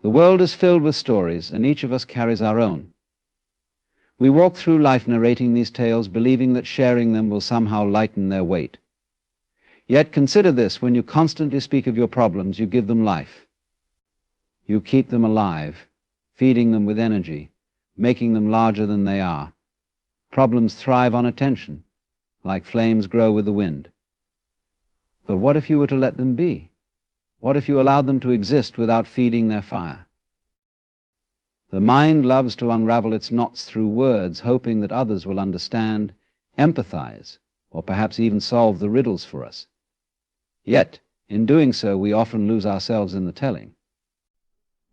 The world is filled with stories, and each of us carries our own. We walk through life narrating these tales, believing that sharing them will somehow lighten their weight. Yet consider this: when you constantly speak of your problems, you give them life. You keep them alive, feeding them with energy, making them larger than they are. Problems thrive on attention, like flames grow with the wind. But what if you were to let them be? What if you allowed them to exist without feeding their fire? The mind loves to unravel its knots through words, hoping that others will understand, empathize, or perhaps even solve the riddles for us. Yet, in doing so, we often lose ourselves in the telling.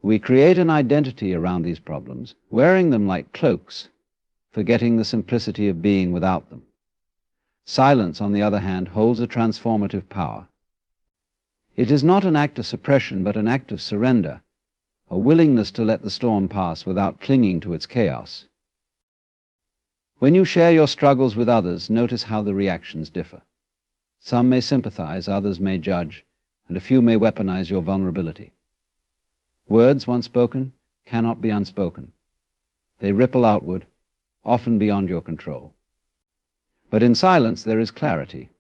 We create an identity around these problems, wearing them like cloaks, forgetting the simplicity of being without them. Silence, on the other hand, holds a transformative power. It is not an act of suppression, but an act of surrender, a willingness to let the storm pass without clinging to its chaos. When you share your struggles with others, notice how the reactions differ. Some may sympathize, others may judge, and a few may weaponize your vulnerability. Words once spoken cannot be unspoken. They ripple outward, often beyond your control. But in silence there is clarity.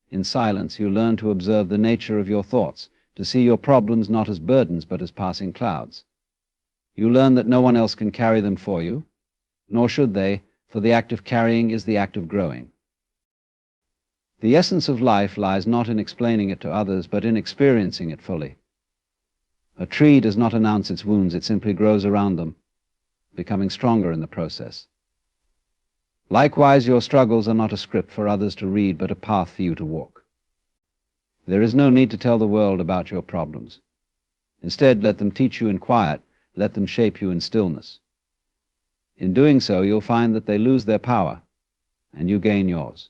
In silence you learn to observe the nature of your thoughts, to see your problems not as burdens but as passing clouds. You learn that no one else can carry them for you, nor should they, for the act of carrying is the act of growing. The essence of life lies not in explaining it to others, but in experiencing it fully. A tree does not announce its wounds, it simply grows around them, becoming stronger in the process. Likewise, your struggles are not a script for others to read, but a path for you to walk. There is no need to tell the world about your problems. Instead, let them teach you in quiet, let them shape you in stillness. In doing so, you'll find that they lose their power, and you gain yours.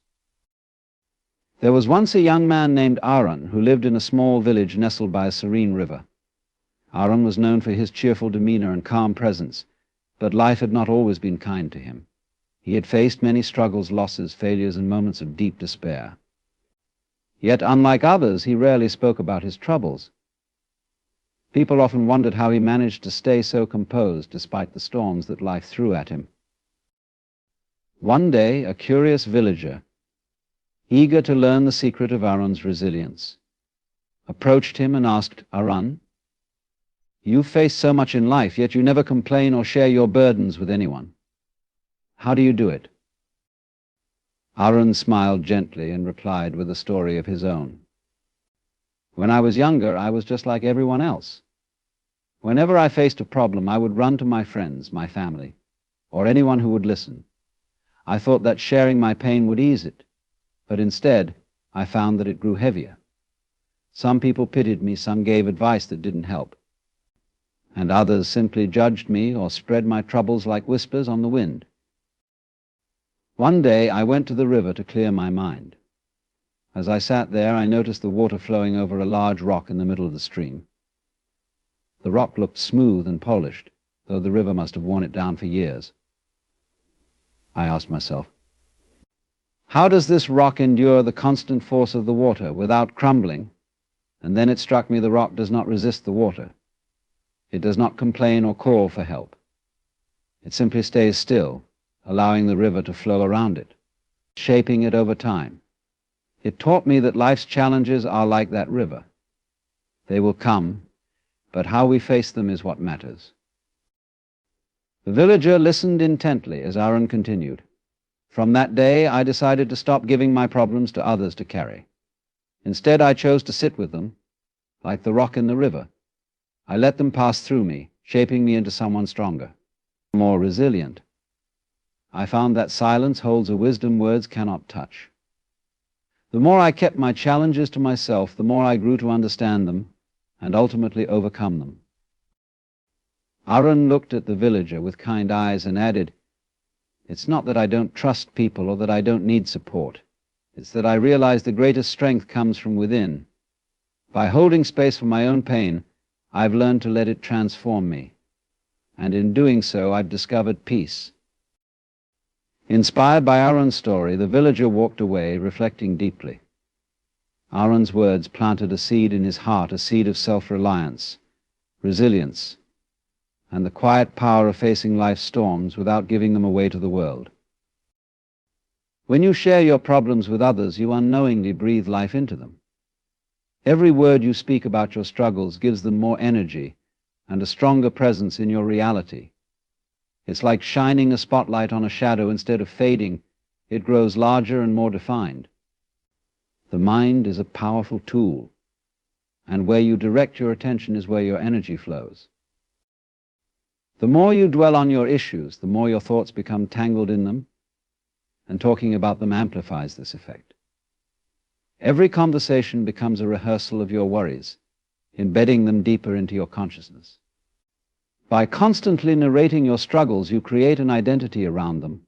There was once a young man named Aaron who lived in a small village nestled by a serene river. Aaron was known for his cheerful demeanor and calm presence, but life had not always been kind to him. He had faced many struggles, losses, failures, and moments of deep despair. Yet, unlike others, he rarely spoke about his troubles. People often wondered how he managed to stay so composed despite the storms that life threw at him. One day, a curious villager, eager to learn the secret of Aaron's resilience, approached him and asked, "Aaron, you face so much in life, yet you never complain or share your burdens with anyone. How do you do it?" Aaron smiled gently and replied with a story of his own. "When I was younger, I was just like everyone else. Whenever I faced a problem, I would run to my friends, my family, or anyone who would listen. I thought that sharing my pain would ease it, but instead, I found that it grew heavier. Some people pitied me, some gave advice that didn't help, and others simply judged me or spread my troubles like whispers on the wind. One day I went to the river to clear my mind. As I sat there, I noticed the water flowing over a large rock in the middle of the stream. The rock looked smooth and polished, though the river must have worn it down for years. I asked myself, how does this rock endure the constant force of the water without crumbling? And then it struck me the rock does not resist the water. It does not complain or call for help. It simply stays still, allowing the river to flow around it, shaping it over time. It taught me that life's challenges are like that river. They will come, but how we face them is what matters. The villager listened intently as Aaron continued. From that day, I decided to stop giving my problems to others to carry. Instead, I chose to sit with them, like the rock in the river. I let them pass through me, shaping me into someone stronger, more resilient. I found that silence holds a wisdom words cannot touch. The more I kept my challenges to myself, the more I grew to understand them and ultimately overcome them. Aaron looked at the villager with kind eyes and added, "It's not that I don't trust people or that I don't need support. It's that I realize the greatest strength comes from within. By holding space for my own pain, I've learned to let it transform me. And in doing so, I've discovered peace." Inspired by Aaron's story, the villager walked away, reflecting deeply. Aaron's words planted a seed in his heart, a seed of self-reliance, resilience, and the quiet power of facing life's storms without giving them away to the world. When you share your problems with others, you unknowingly breathe life into them. Every word you speak about your struggles gives them more energy and a stronger presence in your reality. It's like shining a spotlight on a shadow. Instead of fading, it grows larger and more defined. The mind is a powerful tool, and where you direct your attention is where your energy flows. The more you dwell on your issues, the more your thoughts become tangled in them, and talking about them amplifies this effect. Every conversation becomes a rehearsal of your worries, embedding them deeper into your consciousness. By constantly narrating your struggles, you create an identity around them,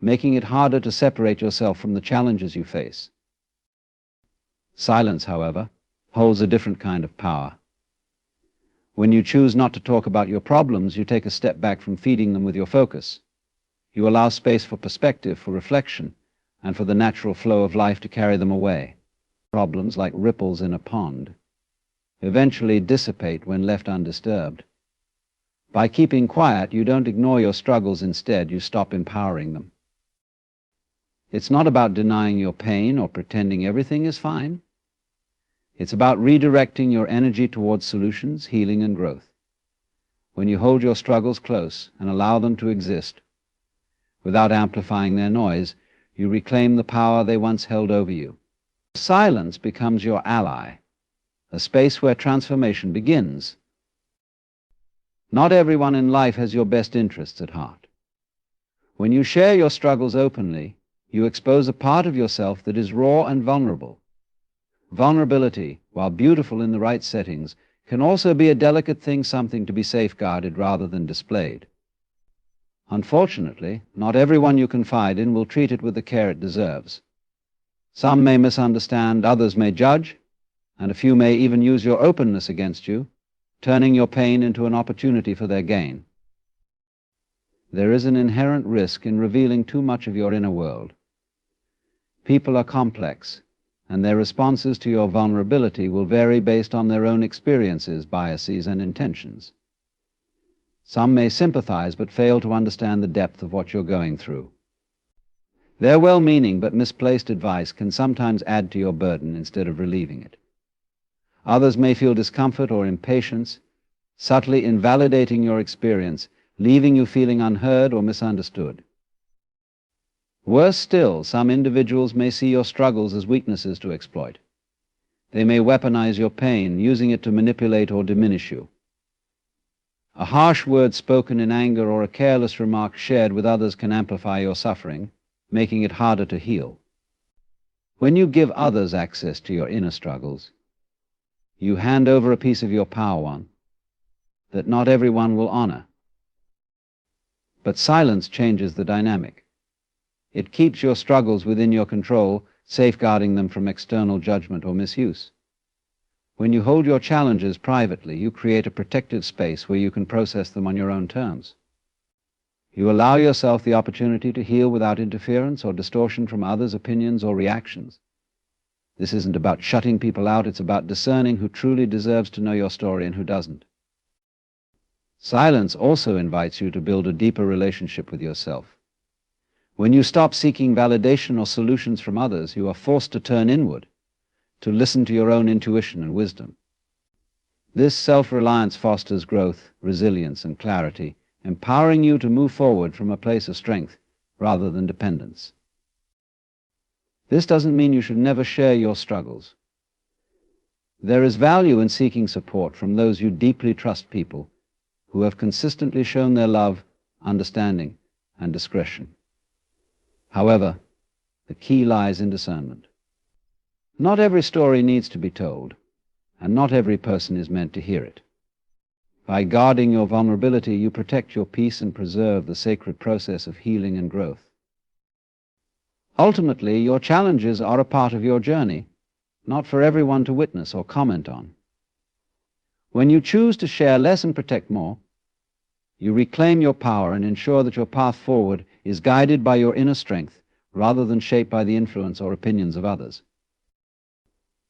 making it harder to separate yourself from the challenges you face. Silence, however, holds a different kind of power. When you choose not to talk about your problems, you take a step back from feeding them with your focus. You allow space for perspective, for reflection, and for the natural flow of life to carry them away. Problems, like ripples in a pond, eventually dissipate when left undisturbed. By keeping quiet, you don't ignore your struggles. Instead, you stop empowering them. It's not about denying your pain or pretending everything is fine. It's about redirecting your energy towards solutions, healing, and growth. When you hold your struggles close and allow them to exist, without amplifying their noise, you reclaim the power they once held over you. Silence becomes your ally, a space where transformation begins. Not everyone in life has your best interests at heart. When you share your struggles openly, you expose a part of yourself that is raw and vulnerable. Vulnerability, while beautiful in the right settings, can also be a delicate thing, something to be safeguarded rather than displayed. Unfortunately, not everyone you confide in will treat it with the care it deserves. Some may misunderstand, others may judge, and a few may even use your openness against you, turning your pain into an opportunity for their gain. There is an inherent risk in revealing too much of your inner world. People are complex, and their responses to your vulnerability will vary based on their own experiences, biases, and intentions. Some may sympathize but fail to understand the depth of what you're going through. Their well-meaning but misplaced advice can sometimes add to your burden instead of relieving it. Others may feel discomfort or impatience, subtly invalidating your experience, leaving you feeling unheard or misunderstood. Worse still, some individuals may see your struggles as weaknesses to exploit. They may weaponize your pain, using it to manipulate or diminish you. A harsh word spoken in anger or a careless remark shared with others can amplify your suffering, making it harder to heal. When you give others access to your inner struggles, you hand over a piece of your power that not everyone will honor. But silence changes the dynamic. It keeps your struggles within your control, safeguarding them from external judgment or misuse. When you hold your challenges privately, you create a protected space where you can process them on your own terms. You allow yourself the opportunity to heal without interference or distortion from others' opinions or reactions. This isn't about shutting people out, it's about discerning who truly deserves to know your story and who doesn't. Silence also invites you to build a deeper relationship with yourself. When you stop seeking validation or solutions from others, you are forced to turn inward, to listen to your own intuition and wisdom. This self-reliance fosters growth, resilience, and clarity, empowering you to move forward from a place of strength rather than dependence. This doesn't mean you should never share your struggles. There is value in seeking support from those you deeply trust, people who have consistently shown their love, understanding, and discretion. However, the key lies in discernment. Not every story needs to be told, and not every person is meant to hear it. By guarding your vulnerability, you protect your peace and preserve the sacred process of healing and growth. Ultimately, your challenges are a part of your journey, not for everyone to witness or comment on. When you choose to share less and protect more, you reclaim your power and ensure that your path forward is guided by your inner strength rather than shaped by the influence or opinions of others.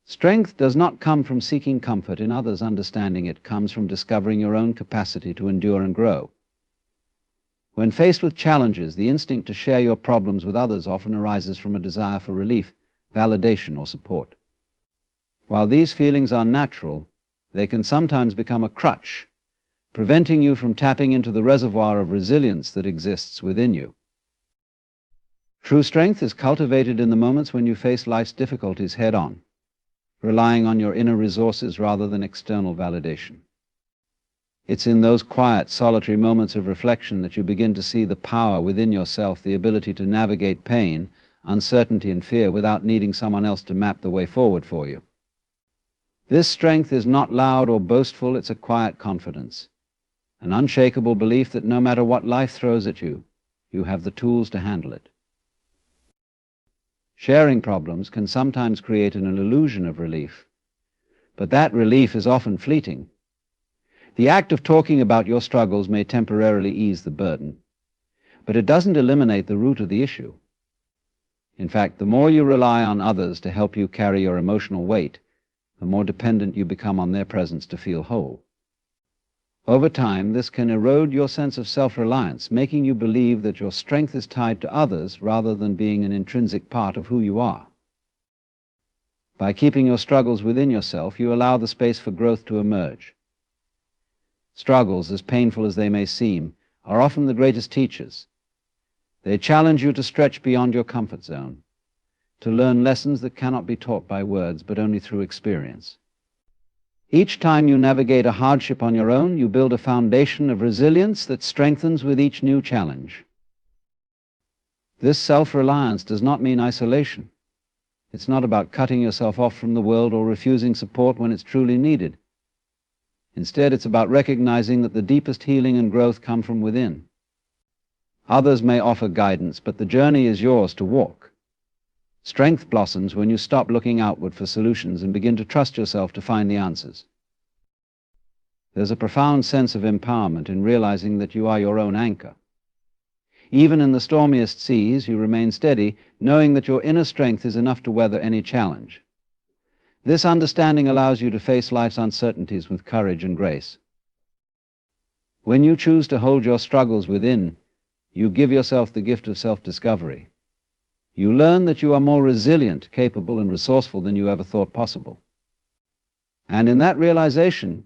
Strength does not come from seeking comfort in others' understanding. It comes from discovering your own capacity to endure and grow. When faced with challenges, the instinct to share your problems with others often arises from a desire for relief, validation, or support. While these feelings are natural, they can sometimes become a crutch, preventing you from tapping into the reservoir of resilience that exists within you. True strength is cultivated in the moments when you face life's difficulties head-on, relying on your inner resources rather than external validation. It's in those quiet, solitary moments of reflection that you begin to see the power within yourself, the ability to navigate pain, uncertainty, and fear without needing someone else to map the way forward for you. This strength is not loud or boastful. It's a quiet confidence, an unshakable belief that no matter what life throws at you, you have the tools to handle it. Sharing problems can sometimes create an illusion of relief, but that relief is often fleeting. The act of talking about your struggles may temporarily ease the burden, but it doesn't eliminate the root of the issue. In fact, the more you rely on others to help you carry your emotional weight, the more dependent you become on their presence to feel whole. Over time, this can erode your sense of self-reliance, making you believe that your strength is tied to others rather than being an intrinsic part of who you are. By keeping your struggles within yourself, you allow the space for growth to emerge. Struggles, as painful as they may seem, are often the greatest teachers. They challenge you to stretch beyond your comfort zone, to learn lessons that cannot be taught by words, but only through experience. Each time you navigate a hardship on your own, you build a foundation of resilience that strengthens with each new challenge. This self-reliance does not mean isolation. It's not about cutting yourself off from the world or refusing support when it's truly needed. Instead, it's about recognizing that the deepest healing and growth come from within. Others may offer guidance, but the journey is yours to walk. Strength blossoms when you stop looking outward for solutions and begin to trust yourself to find the answers. There's a profound sense of empowerment in realizing that you are your own anchor. Even in the stormiest seas, you remain steady, knowing that your inner strength is enough to weather any challenge. This understanding allows you to face life's uncertainties with courage and grace. When you choose to hold your struggles within, you give yourself the gift of self-discovery. You learn that you are more resilient, capable, and resourceful than you ever thought possible. And in that realization,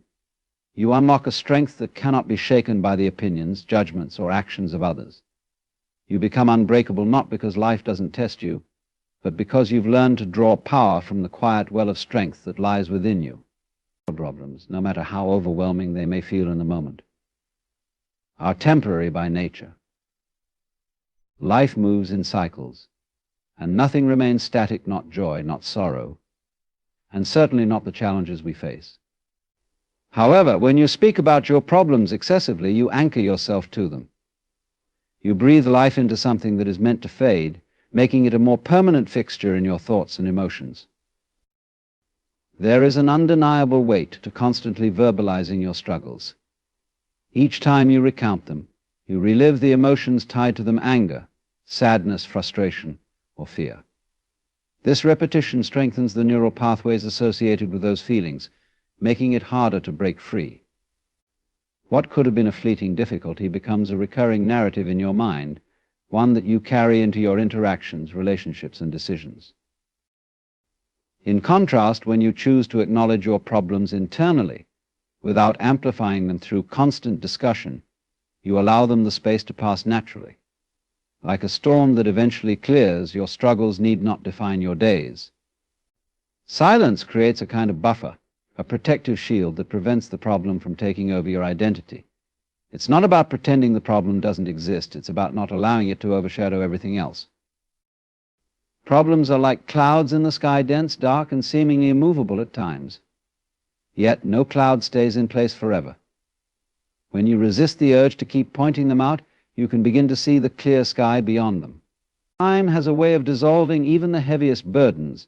you unlock a strength that cannot be shaken by the opinions, judgments, or actions of others. You become unbreakable not because life doesn't test you, but because you've learned to draw power from the quiet well of strength that lies within you. Problems, no matter how overwhelming they may feel in the moment, are temporary by nature. Life moves in cycles, and nothing remains static, not joy, not sorrow, and certainly not the challenges we face. However, when you speak about your problems excessively, you anchor yourself to them. You breathe life into something that is meant to fade, making it a more permanent fixture in your thoughts and emotions. There is an undeniable weight to constantly verbalizing your struggles. Each time you recount them, you relive the emotions tied to them: anger, sadness, frustration, or fear. This repetition strengthens the neural pathways associated with those feelings, making it harder to break free. What could have been a fleeting difficulty becomes a recurring narrative in your mind, one that you carry into your interactions, relationships, and decisions. In contrast, when you choose to acknowledge your problems internally, without amplifying them through constant discussion, you allow them the space to pass naturally. Like a storm that eventually clears, your struggles need not define your days. Silence creates a kind of buffer, a protective shield that prevents the problem from taking over your identity. It's not about pretending the problem doesn't exist. It's about not allowing it to overshadow everything else. Problems are like clouds in the sky, dense, dark, and seemingly immovable at times. Yet no cloud stays in place forever. When you resist the urge to keep pointing them out, you can begin to see the clear sky beyond them. Time has a way of dissolving even the heaviest burdens,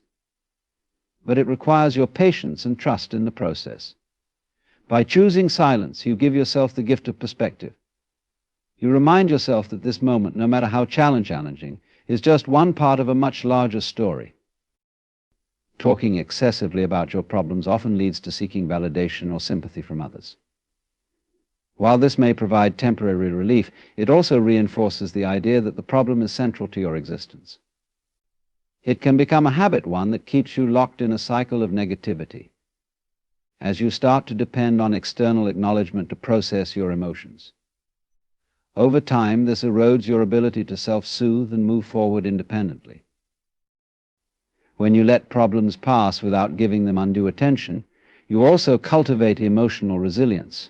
but it requires your patience and trust in the process. By choosing silence, you give yourself the gift of perspective. You remind yourself that this moment, no matter how challenging, is just one part of a much larger story. Talking excessively about your problems often leads to seeking validation or sympathy from others. While this may provide temporary relief, it also reinforces the idea that the problem is central to your existence. It can become a habit, one that keeps you locked in a cycle of negativity, as you start to depend on external acknowledgement to process your emotions. Over time, this erodes your ability to self-soothe and move forward independently. When you let problems pass without giving them undue attention, you also cultivate emotional resilience.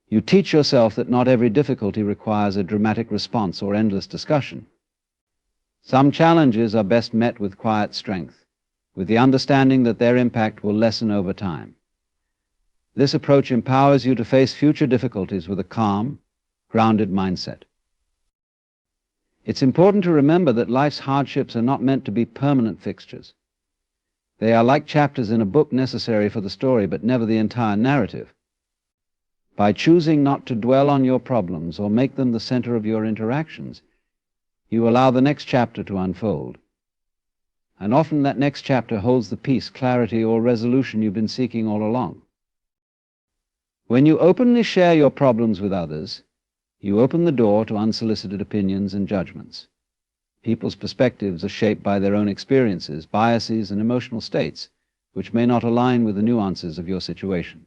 You teach yourself that not every difficulty requires a dramatic response or endless discussion. Some challenges are best met with quiet strength, with the understanding that their impact will lessen over time. This approach empowers you to face future difficulties with a calm, grounded mindset. It's important to remember that life's hardships are not meant to be permanent fixtures. They are like chapters in a book necessary for the story, but never the entire narrative. By choosing not to dwell on your problems or make them the center of your interactions, you allow the next chapter to unfold. And often that next chapter holds the peace, clarity, or resolution you've been seeking all along. When you openly share your problems with others, you open the door to unsolicited opinions and judgments. People's perspectives are shaped by their own experiences, biases, and emotional states, which may not align with the nuances of your situation.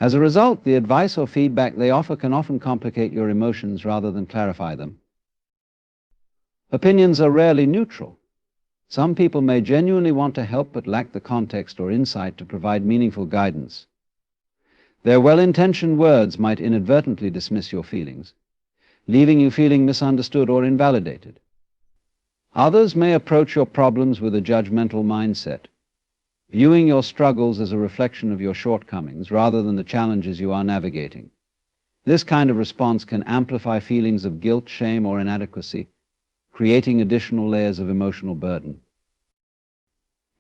As a result, the advice or feedback they offer can often complicate your emotions rather than clarify them. Opinions are rarely neutral. Some people may genuinely want to help but lack the context or insight to provide meaningful guidance. Their well-intentioned words might inadvertently dismiss your feelings, leaving you feeling misunderstood or invalidated. Others may approach your problems with a judgmental mindset, viewing your struggles as a reflection of your shortcomings rather than the challenges you are navigating. This kind of response can amplify feelings of guilt, shame, or inadequacy, creating additional layers of emotional burden.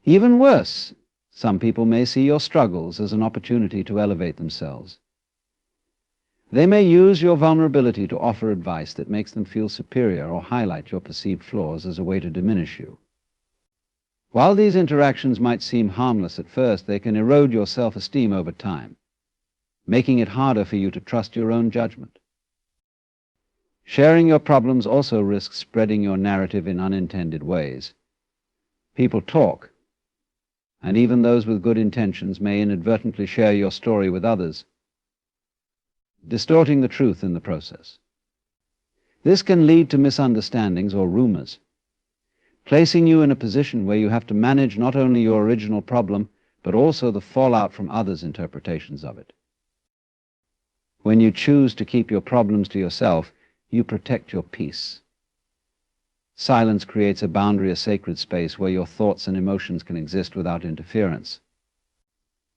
Even worse, some people may see your struggles as an opportunity to elevate themselves. They may use your vulnerability to offer advice that makes them feel superior or highlight your perceived flaws as a way to diminish you. While these interactions might seem harmless at first, they can erode your self-esteem over time, making it harder for you to trust your own judgment. Sharing your problems also risks spreading your narrative in unintended ways. People talk, and even those with good intentions may inadvertently share your story with others, distorting the truth in the process. This can lead to misunderstandings or rumors, placing you in a position where you have to manage not only your original problem, but also the fallout from others' interpretations of it. When you choose to keep your problems to yourself, you protect your peace. Silence creates a boundary, a sacred space where your thoughts and emotions can exist without interference.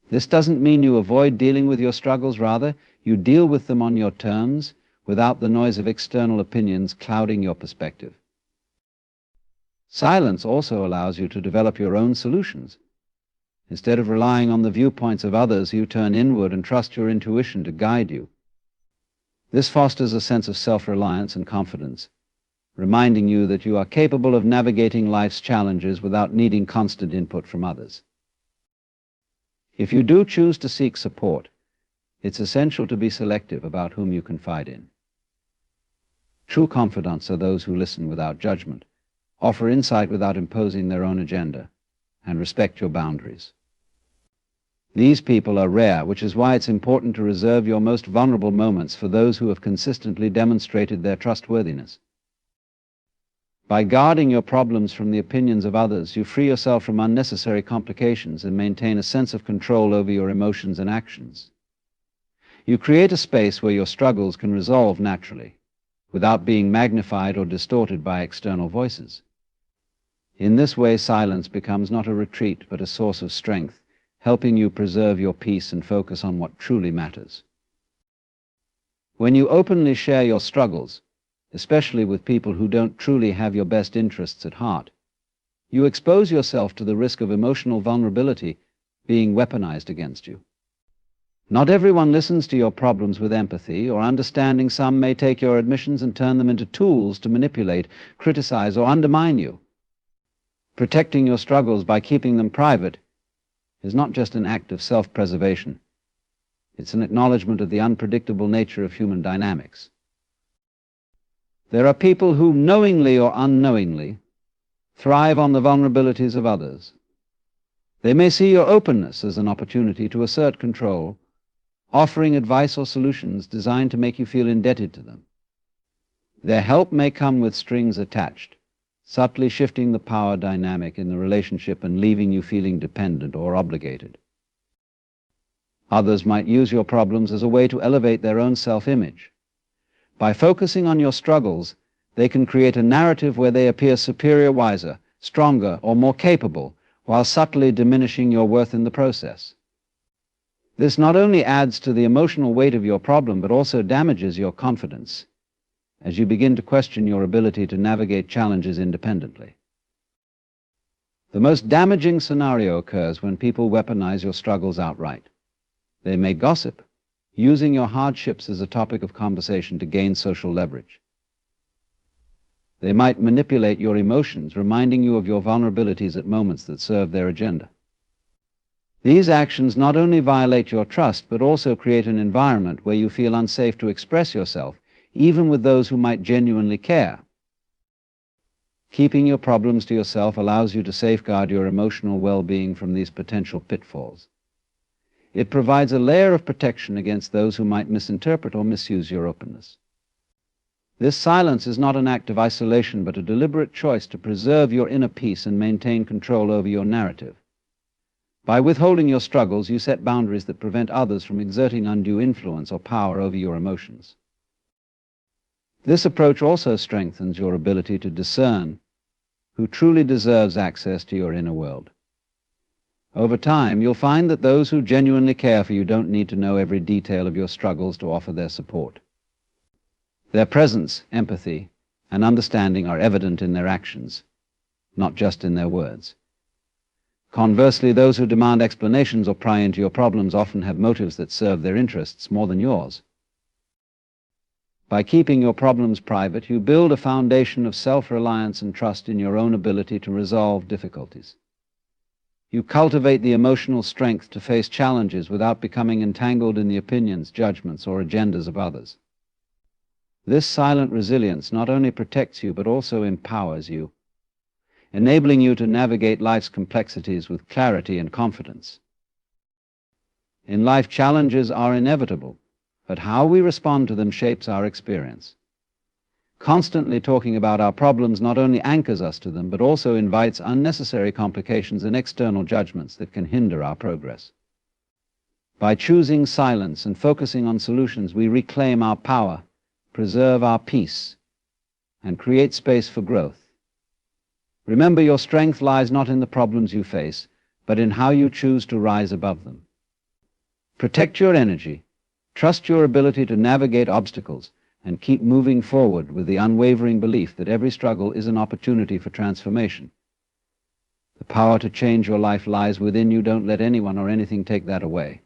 This doesn't mean you avoid dealing with your struggles. Rather, you deal with them on your terms, without the noise of external opinions clouding your perspective. Silence also allows you to develop your own solutions. Instead of relying on the viewpoints of others, you turn inward and trust your intuition to guide you. This fosters a sense of self-reliance and confidence, reminding you that you are capable of navigating life's challenges without needing constant input from others. If you do choose to seek support, it's essential to be selective about whom you confide in. True confidants are those who listen without judgment, offer insight without imposing their own agenda, and respect your boundaries. These people are rare, which is why it's important to reserve your most vulnerable moments for those who have consistently demonstrated their trustworthiness. By guarding your problems from the opinions of others, you free yourself from unnecessary complications and maintain a sense of control over your emotions and actions. You create a space where your struggles can resolve naturally, without being magnified or distorted by external voices. In this way, silence becomes not a retreat, but a source of strength, helping you preserve your peace and focus on what truly matters. When you openly share your struggles, especially with people who don't truly have your best interests at heart, you expose yourself to the risk of emotional vulnerability being weaponized against you. Not everyone listens to your problems with empathy or understanding. Some may take your admissions and turn them into tools to manipulate, criticize, or undermine you. Protecting your struggles by keeping them private is not just an act of self-preservation. It's an acknowledgement of the unpredictable nature of human dynamics. There are people who, knowingly or unknowingly, thrive on the vulnerabilities of others. They may see your openness as an opportunity to assert control, offering advice or solutions designed to make you feel indebted to them. Their help may come with strings attached, subtly shifting the power dynamic in the relationship and leaving you feeling dependent or obligated. Others might use your problems as a way to elevate their own self-image. By focusing on your struggles, they can create a narrative where they appear superior, wiser, stronger, or more capable, while subtly diminishing your worth in the process. This not only adds to the emotional weight of your problem, but also damages your confidence as you begin to question your ability to navigate challenges independently. The most damaging scenario occurs when people weaponize your struggles outright. They may gossip, using your hardships as a topic of conversation to gain social leverage. They might manipulate your emotions, reminding you of your vulnerabilities at moments that serve their agenda. These actions not only violate your trust, but also create an environment where you feel unsafe to express yourself, even with those who might genuinely care. Keeping your problems to yourself allows you to safeguard your emotional well-being from these potential pitfalls. It provides a layer of protection against those who might misinterpret or misuse your openness. This silence is not an act of isolation, but a deliberate choice to preserve your inner peace and maintain control over your narrative. By withholding your struggles, you set boundaries that prevent others from exerting undue influence or power over your emotions. This approach also strengthens your ability to discern who truly deserves access to your inner world. Over time, you'll find that those who genuinely care for you don't need to know every detail of your struggles to offer their support. Their presence, empathy, and understanding are evident in their actions, not just in their words. Conversely, those who demand explanations or pry into your problems often have motives that serve their interests more than yours. By keeping your problems private, you build a foundation of self-reliance and trust in your own ability to resolve difficulties. You cultivate the emotional strength to face challenges without becoming entangled in the opinions, judgments, or agendas of others. This silent resilience not only protects you, but also empowers you, enabling you to navigate life's complexities with clarity and confidence. In life, challenges are inevitable, but how we respond to them shapes our experience. Constantly talking about our problems not only anchors us to them, but also invites unnecessary complications and external judgments that can hinder our progress. By choosing silence and focusing on solutions, we reclaim our power, preserve our peace, and create space for growth. Remember, your strength lies not in the problems you face, but in how you choose to rise above them. Protect your energy, trust your ability to navigate obstacles, and keep moving forward with the unwavering belief that every struggle is an opportunity for transformation. The power to change your life lies within you. Don't let anyone or anything take that away.